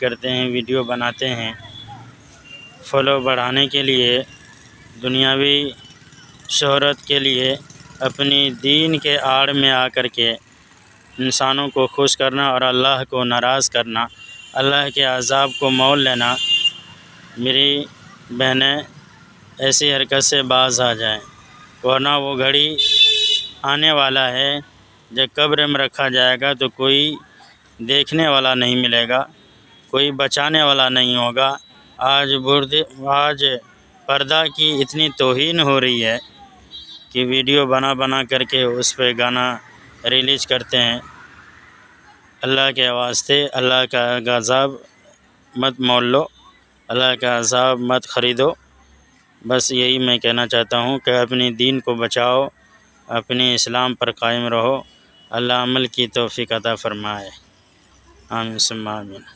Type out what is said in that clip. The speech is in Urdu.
کرتے ہیں، ویڈیو بناتے ہیں فالو بڑھانے کے لیے، دنیاوی شہرت کے لیے، اپنی دین کے آڑ میں آ کر کے انسانوں کو خوش کرنا اور اللہ کو ناراض کرنا، اللہ کے عذاب کو مول لینا۔ میری بہنیں ایسی حرکت سے باز آ جائیں، ورنہ وہ گھڑی آنے والا ہے جب قبر میں رکھا جائے گا تو کوئی دیکھنے والا نہیں ملے گا، کوئی بچانے والا نہیں ہوگا۔ آج پردہ کی اتنی توہین ہو رہی ہے کہ ویڈیو بنا کر کے اس پہ گانا ریلیز کرتے ہیں۔ اللہ کے واسطے اللہ کا عذاب مت مول لو، اللہ کا عذاب مت خریدو۔ بس یہی میں کہنا چاہتا ہوں کہ اپنی دین کو بچاؤ، اپنے اسلام پر قائم رہو، اللہ عمل کی توفیق عطا فرمائے۔ آمین ثم آمین۔